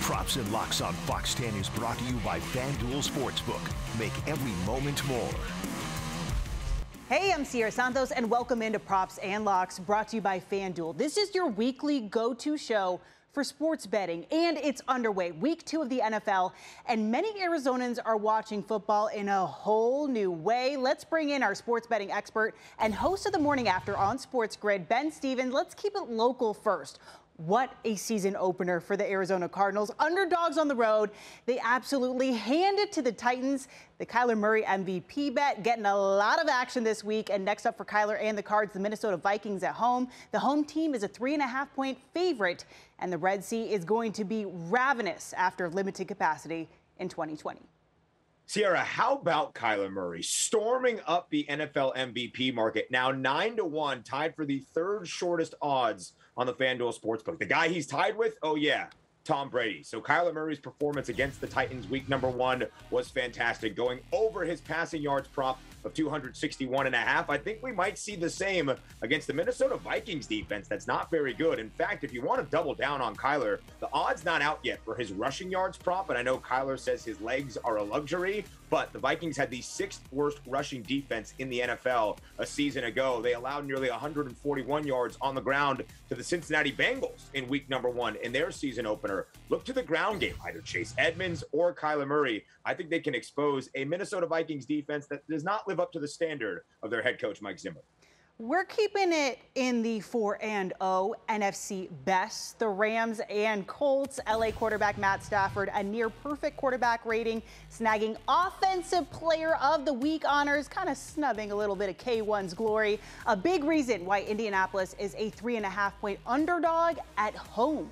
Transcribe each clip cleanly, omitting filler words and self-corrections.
Props and Locks on Fox 10 is brought to you by FanDuel Sportsbook. Make every moment more. Hey, I'm Sierra Santos, and welcome into Props and Locks, brought to you by FanDuel. This is your weekly go-to show for sports betting, and it's underway. Week 2 of the NFL, and many Arizonans are watching football in a whole new way. Let's bring in our sports betting expert and host of the Morning After on Sports Grid, Ben Stevens. Let's keep it local first. What a season opener for the Arizona Cardinals. Underdogs on the road. They absolutely hand it to the Titans. The Kyler Murray MVP bet getting a lot of action this week. And next up for Kyler and the Cards, the Minnesota Vikings at home. The home team is a 3.5-point favorite, and the Red Sea is going to be ravenous after limited capacity in 2020. Sierra, how about Kyler Murray storming up the NFL MVP market? Now 9-1, tied for the third shortest odds on the FanDuel Sportsbook. The guy he's tied with, oh yeah, Tom Brady. So Kyler Murray's performance against the Titans week number 1 was fantastic, going over his passing yards prop of 261.5. I think we might see the same against the Minnesota Vikings defense. That's not very good. In fact, if you want to double down on Kyler, the odd's not out yet for his rushing yards prop. And I know Kyler says his legs are a luxury, but the Vikings had the 6th worst rushing defense in the NFL a season ago. They allowed nearly 141 yards on the ground to the Cincinnati Bengals in week number 1 in their season opener. Look to the ground game, either Chase Edmonds or Kyler Murray. I think they can expose a Minnesota Vikings defense that does not live up to the standard of their head coach, Mike Zimmer. We're keeping it in the 4-0 NFC best. The Rams and Colts, LA quarterback Matt Stafford, a near perfect quarterback rating, snagging Offensive Player of the Week honors, kind of snubbing a little bit of K1's glory. A big reason why Indianapolis is a 3.5-point underdog at home.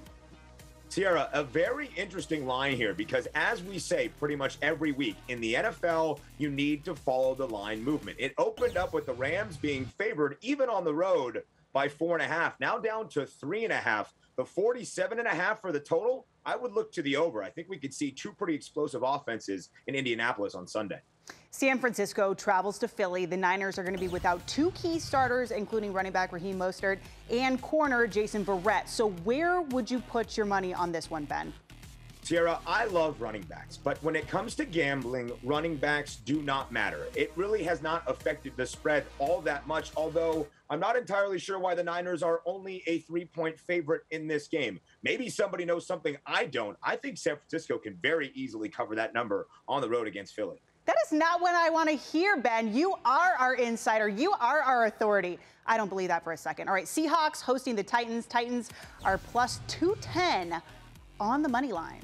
Sierra, a very interesting line here because, as we say pretty much every week, in the NFL, you need to follow the line movement. It opened up with the Rams being favored, even on the road, by 4.5, now down to 3.5. The 47.5 for the total, I would look to the over. I think we could see 2 pretty explosive offenses in Indianapolis on Sunday. San Francisco travels to Philly. The Niners are going to be without 2 key starters, including running back Raheem Mostert and corner Jason Verrett. So where would you put your money on this one, Ben? Sierra, I love running backs, but when it comes to gambling, running backs do not matter. It really has not affected the spread all that much, although I'm not entirely sure why the Niners are only a 3-point favorite in this game. Maybe somebody knows something I don't. I think San Francisco can very easily cover that number on the road against Philly. That is not what I want to hear, Ben. You are our insider. You are our authority. I don't believe that for a second. All right, Seahawks hosting the Titans. Titans are plus 210 on the money line.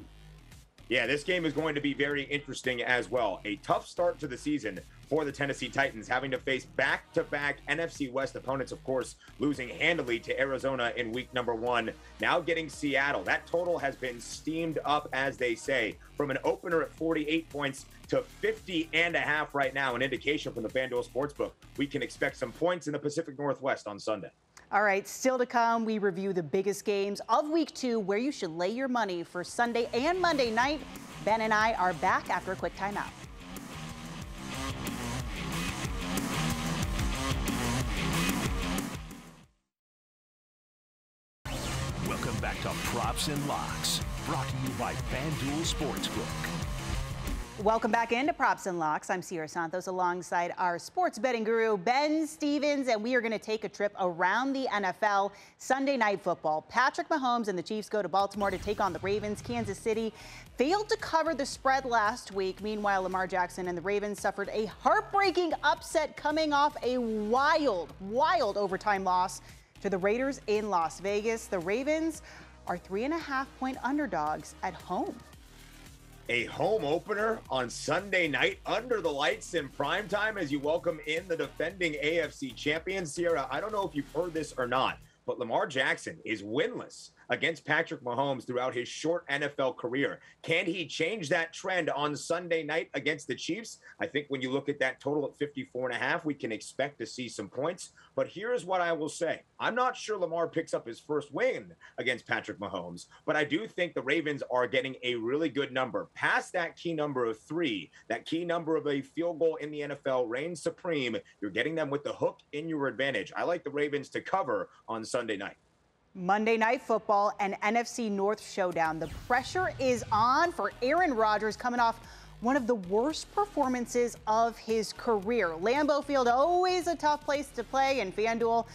Yeah, this game is going to be very interesting as well. A tough start to the season for the Tennessee Titans, having to face back-to-back NFC West opponents, of course, losing handily to Arizona in week number 1. Now getting Seattle. That total has been steamed up, as they say, from an opener at 48 points to 50.5 right now, an indication from the FanDuel Sportsbook. We can expect some points in the Pacific Northwest on Sunday. All right, still to come, we review the biggest games of week 2, where you should lay your money for Sunday and Monday night. Ben and I are back after a quick timeout. Welcome back to Props and Locks, brought to you by FanDuel Sportsbook. Welcome back into Props and Locks. I'm Sierra Santos alongside our sports betting guru, Ben Stevens, and we are going to take a trip around the NFL. Sunday Night Football. Patrick Mahomes and the Chiefs go to Baltimore to take on the Ravens. Kansas City failed to cover the spread last week. Meanwhile, Lamar Jackson and the Ravens suffered a heartbreaking upset coming off a wild overtime loss to the Raiders in Las Vegas. The Ravens are 3.5-point underdogs at home. A home opener on Sunday night under the lights in primetime as you welcome in the defending AFC champions. Sierra, I don't know if you've heard this or not, but Lamar Jackson is winless against Patrick Mahomes throughout his short NFL career. Can he change that trend on Sunday night against the Chiefs? I think when you look at that total at 54.5, we can expect to see some points. But here's what I will say. I'm not sure Lamar picks up his first win against Patrick Mahomes, but I do think the Ravens are getting a really good number. Past that key number of 3, that key number of a field goal in the NFL reigns supreme. You're getting them with the hook in your advantage. I like the Ravens to cover on Sunday night. Monday Night Football and NFC North showdown. The pressure is on for Aaron Rodgers, coming off one of the worst performances of his career. Lambeau Field, always a tough place to play, and FanDuel,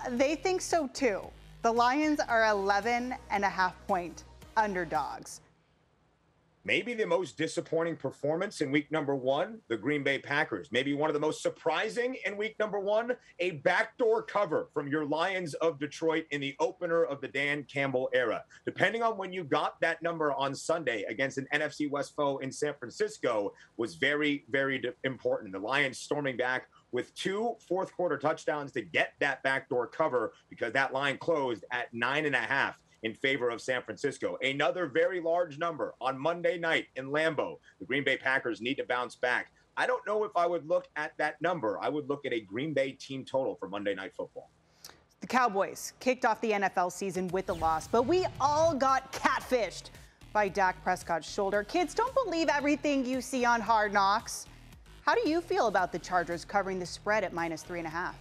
they think so too. The Lions are 11.5-point underdogs. Maybe the most disappointing performance in week number one, the Green Bay Packers. Maybe one of the most surprising in week number one, a backdoor cover from your Lions of Detroit in the opener of the Dan Campbell era. Depending on when you got that number on Sunday against an NFC West foe in San Francisco was very, very important. The Lions storming back with 2 fourth-quarter touchdowns to get that backdoor cover because that line closed at 9.5. in favor of San Francisco. Another very large number on Monday night in Lambeau. The Green Bay Packers need to bounce back. I don't know if I would look at that number. I would look at a Green Bay team total for Monday Night Football. The Cowboys kicked off the NFL season with a loss, but we all got catfished by Dak Prescott's shoulder. Kids, don't believe everything you see on Hard Knocks. How do you feel about the Chargers covering the spread at -3.5?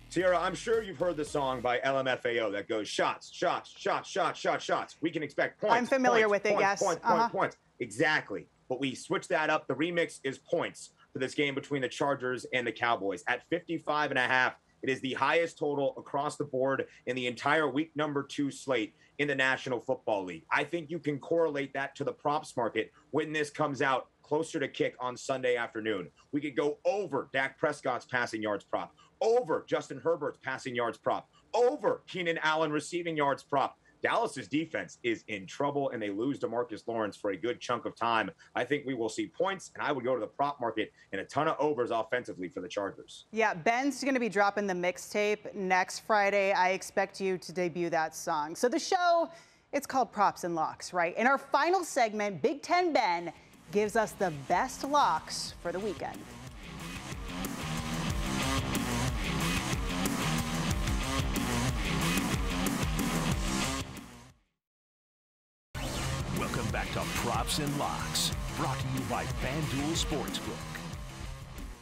Sierra, I'm sure you've heard the song by LMFAO that goes shots, shots, shots, shots, shots, shots. We can expect points. I'm familiar with it, points, yes. Points. Exactly. But we switch that up. The remix is points for this game between the Chargers and the Cowboys. At 55.5, it is the highest total across the board in the entire week number 2 slate in the National Football League. I think you can correlate that to the props market when this comes out closer to kick on Sunday afternoon. We could go over Dak Prescott's passing yards prop, over Justin Herbert's passing yards prop, over Keenan Allen receiving yards prop. Dallas's defense is in trouble, and they lose DeMarcus Lawrence for a good chunk of time. I think we will see points, and I would go to the prop market and a ton of overs offensively for the Chargers. Yeah, Ben's going to be dropping the mixtape next Friday. I expect you to debut that song. So the show, it's called Props and Locks, right? In our final segment, Big Ten Ben gives us the best locks for the weekend. Welcome back to Props and Locks, brought to you by FanDuel Sportsbook.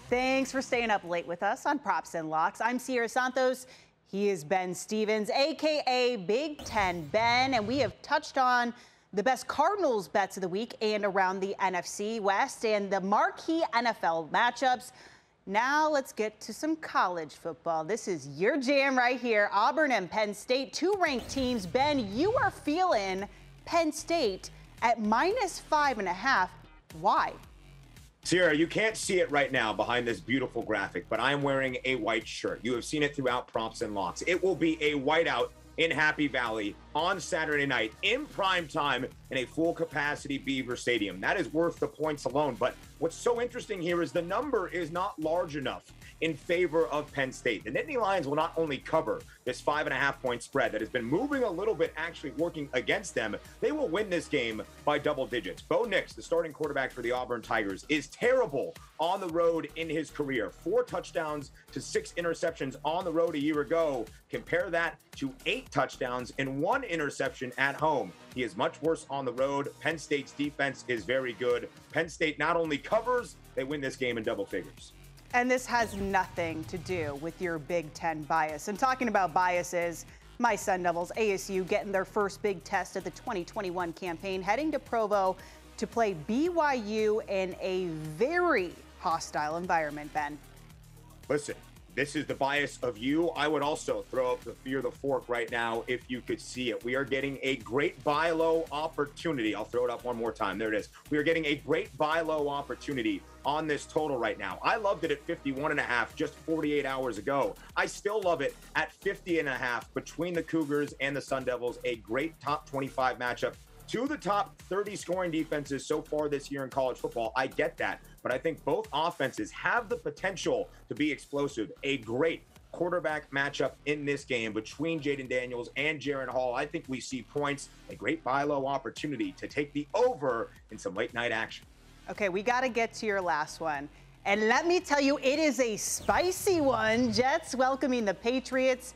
Thanks for staying up late with us on Props and Locks. I'm Sierra Santos. He is Ben Stevens, a.k.a. Big Ten Ben, and we have touched on the best Cardinals bets of the week and around the NFC West and the marquee NFL matchups. Now let's get to some college football. This is your jam right here. Auburn and Penn State, 2 ranked teams. Ben, you are feeling Penn State at -5.5. Why? Sierra, you can't see it right now behind this beautiful graphic, but I'm wearing a white shirt. You have seen it throughout Props and Locks. It will be a whiteout in Happy Valley on Saturday night in prime time in a full capacity Beaver Stadium. That is worth the points alone. But what's so interesting here is the number is not large enough in favor of Penn State. The Nittany Lions will not only cover this 5.5-point spread that has been moving a little bit, actually working against them, they will win this game by double digits. Bo Nix, the starting quarterback for the Auburn Tigers, is terrible on the road in his career. 4 touchdowns to 6 interceptions on the road a year ago. Compare that to 8 touchdowns and 1 interception at home. He is much worse on the road. Penn State's defense is very good. Penn State not only covers, they win this game in double figures. And this has nothing to do with your Big Ten bias. And talking about biases, my Sun Devils, ASU, getting their first big test of the 2021 campaign, heading to Provo to play BYU in a very hostile environment, Ben. Listen, this is the bias of you. I would also throw up the fear of the fork right now if you could see it. We are getting a great buy low opportunity. I'll throw it up one more time. There it is. We are getting a great buy low opportunity on this total right now. I loved it at 51.5 just 48 hours ago. I still love it at 50.5 between the Cougars and the Sun Devils. A great top 25 matchup. 2 of the top 30 scoring defenses so far this year in college football. I get that, but I think both offenses have the potential to be explosive. A great quarterback matchup in this game between Jaden Daniels and Jaren Hall. I think we see points, a great buy low opportunity to take the over in some late night action. Okay, we got to get to your last one. And let me tell you, it is a spicy one. Jets welcoming the Patriots.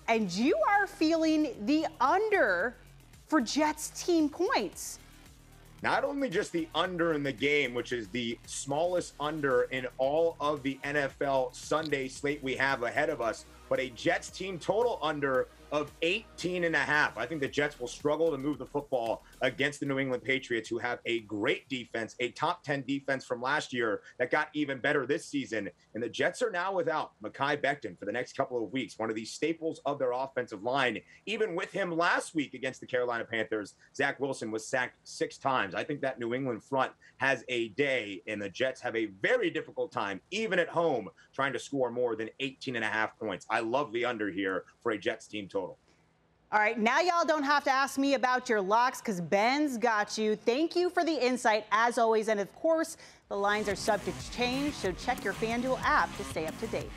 And you are feeling the under for Jets team points. Not only just the under in the game, which is the smallest under in all of the NFL Sunday slate we have ahead of us, but a Jets team total under of 18.5. I think the Jets will struggle to move the football against the New England Patriots, who have a great defense, a top 10 defense from last year that got even better this season. And the Jets are now without Mekhi Becton for the next couple of weeks, one of the staples of their offensive line. Even with him last week against the Carolina Panthers, Zach Wilson was sacked 6 times. I think that New England front has a day, and the Jets have a very difficult time, even at home, trying to score more than 18.5 points. I love the under here for a Jets team total. All right, now y'all don't have to ask me about your locks because Ben's got you. Thank you for the insight, as always. And of course, the lines are subject to change, so check your FanDuel app to stay up to date.